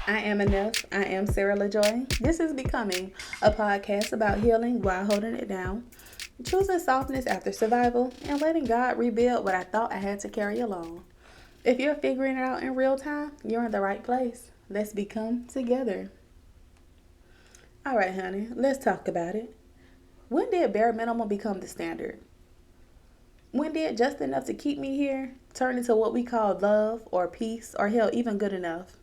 I am enough. I am Sarah LaJoy. This is Becoming, a podcast about healing while holding it down, choosing softness after survival, and letting God rebuild what I thought I had to carry alone. If you're figuring it out in real time, you're in the right place. Let's become together. All right, honey, let's talk about it. When did bare minimum become the standard? When did just enough to keep me here turn into what we call love or peace or hell, even good enough?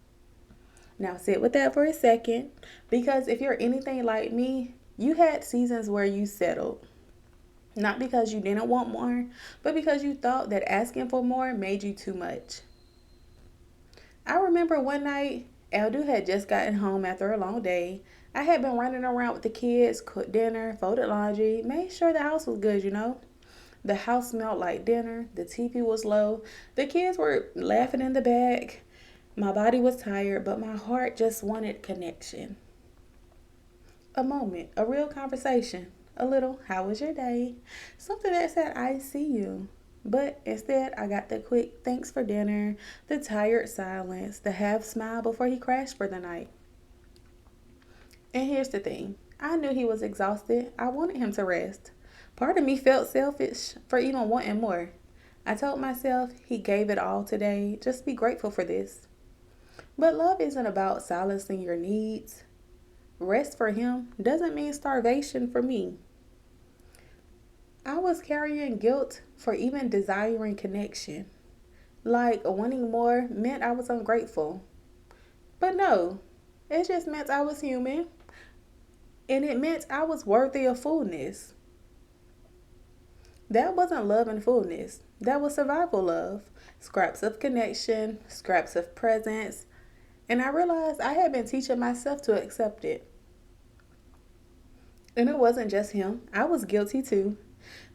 Now sit with that for a second, because if you're anything like me, you had seasons where you settled. Not because you didn't want more, but because you thought that asking for more made you too much. I remember one night, Eldu had just gotten home after a long day. I had been running around with the kids, cooked dinner, folded laundry, made sure the house was good. The house smelled like dinner, the TV was low, the kids were laughing in the back. My body was tired, but my heart just wanted connection. A moment, a real conversation, a little, how was your day? Something that said, I see you. But instead, I got the quick thanks for dinner, the tired silence, the half smile before he crashed for the night. And here's the thing, I knew he was exhausted. I wanted him to rest. Part of me felt selfish for even wanting more. I told myself he gave it all today. Just be grateful for this. But love isn't about silencing your needs. Rest for him doesn't mean starvation for me. I was carrying guilt for even desiring connection. Like wanting more meant I was ungrateful. But no, it just meant I was human. And it meant I was worthy of fullness. That wasn't love and fullness. That was survival love. Scraps of connection, scraps of presence. And I realized I had been teaching myself to accept it. And it wasn't just him. I was guilty too.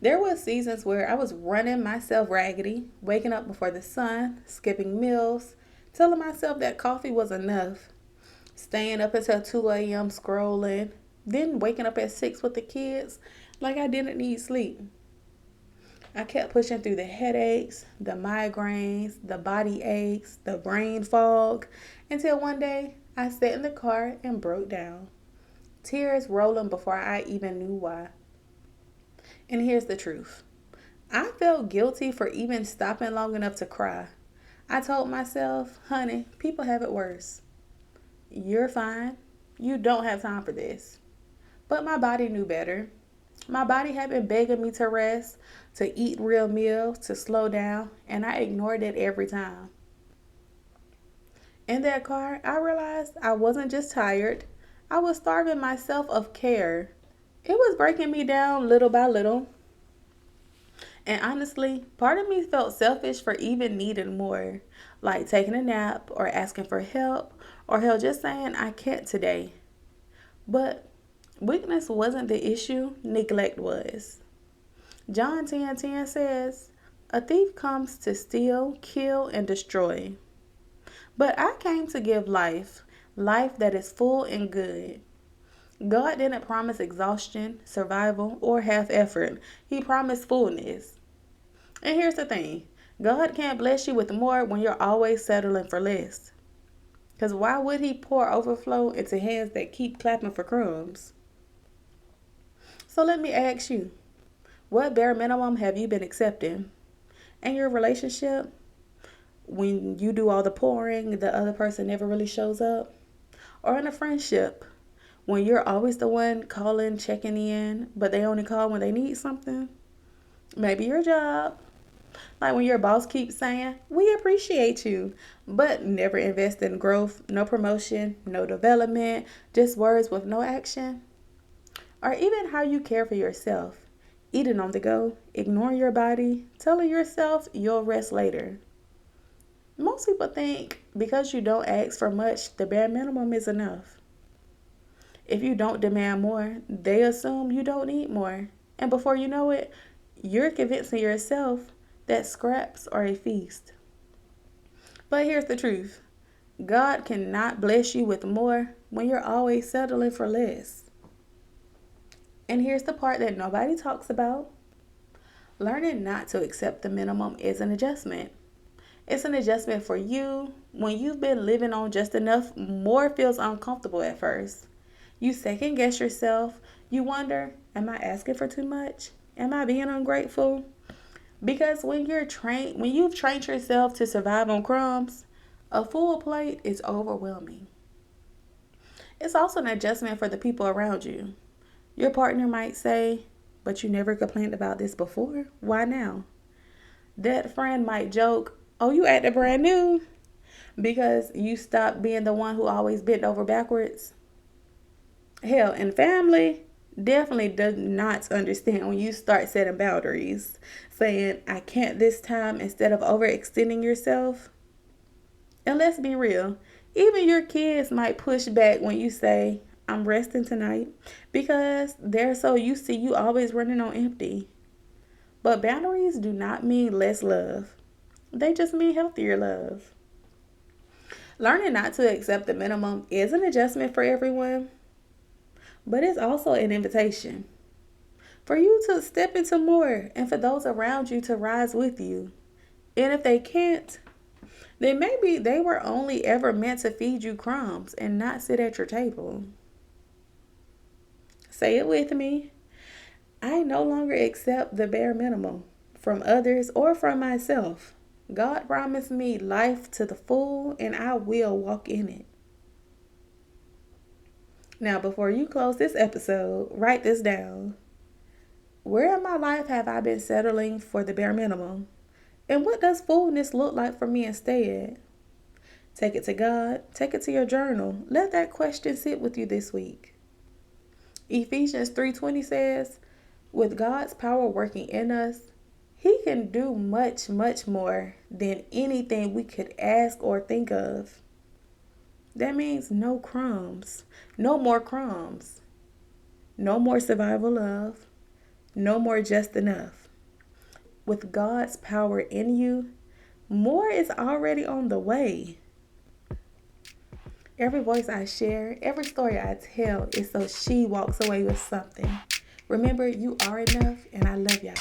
There were seasons where I was running myself raggedy, waking up before the sun, skipping meals, telling myself that coffee was enough, staying up until 2 a.m. scrolling, then waking up at 6 with the kids like I didn't need sleep. I kept pushing through the headaches, the migraines, the body aches, the brain fog, until one day I sat in the car and broke down, tears rolling before I even knew why. And here's the truth, I felt guilty for even stopping long enough to cry. I told myself, honey, people have it worse. You're fine. You don't have time for this. But my body knew better. My body had been begging me to rest, to eat real meals, to slow down, and I ignored it every time. In that car, I realized I wasn't just tired, I was starving myself of care. It was breaking me down little by little. And honestly, part of me felt selfish for even needing more, like taking a nap or asking for help, or hell, just saying I can't today. But weakness wasn't the issue, neglect was. John 10:10 says, a thief comes to steal, kill, and destroy. But I came to give life, life that is full and good. God didn't promise exhaustion, survival, or half effort. He promised fullness. And here's the thing, God can't bless you with more when you're always settling for less. Because why would He pour overflow into hands that keep clapping for crumbs? So let me ask you, what bare minimum have you been accepting? In your relationship, when you do all the pouring, the other person never really shows up? Or in a friendship, when you're always the one calling, checking in, but they only call when they need something? Maybe your job. Like when your boss keeps saying, we appreciate you, but never invest in growth, no promotion, no development, just words with no action. Or even how you care for yourself, eating on the go, ignoring your body, telling yourself you'll rest later. Most people think because you don't ask for much, the bare minimum is enough. If you don't demand more, they assume you don't need more. And before you know it, you're convincing yourself that scraps are a feast. But here's the truth, God cannot bless you with more when you're always settling for less. And here's the part that nobody talks about. Learning not to accept the minimum is an adjustment. It's an adjustment for you. When you've been living on just enough, more feels uncomfortable at first. You second guess yourself. You wonder, am I asking for too much? Am I being ungrateful? Because when you've trained yourself to survive on crumbs, a full plate is overwhelming. It's also an adjustment for the people around you. Your partner might say, but you never complained about this before. Why now? That friend might joke, oh, you acting brand new because you stopped being the one who always bent over backwards. Hell, and family definitely does not understand when you start setting boundaries, saying, I can't this time instead of overextending yourself. And let's be real, even your kids might push back when you say, I'm resting tonight, because they're so used to you always running on empty. But boundaries do not mean less love, they just mean healthier love. Learning not to accept the minimum is an adjustment for everyone, but it's also an invitation for you to step into more and for those around you to rise with you. And if they can't, then maybe they were only ever meant to feed you crumbs and not sit at your table. Say it with me. I no longer accept the bare minimum from others or from myself. God promised me life to the full, and I will walk in it. Now, before you close this episode, write this down. Where in my life have I been settling for the bare minimum? And what does fullness look like for me instead? Take it to God. Take it to your journal. Let that question sit with you this week. Ephesians 3:20 says, with God's power working in us, He can do much, much more than anything we could ask or think of. That means no crumbs. No more crumbs. No more survival love. No more just enough. With God's power in you, more is already on the way. Every voice I share, every story I tell is so she walks away with something. Remember, you are enough, and I love y'all.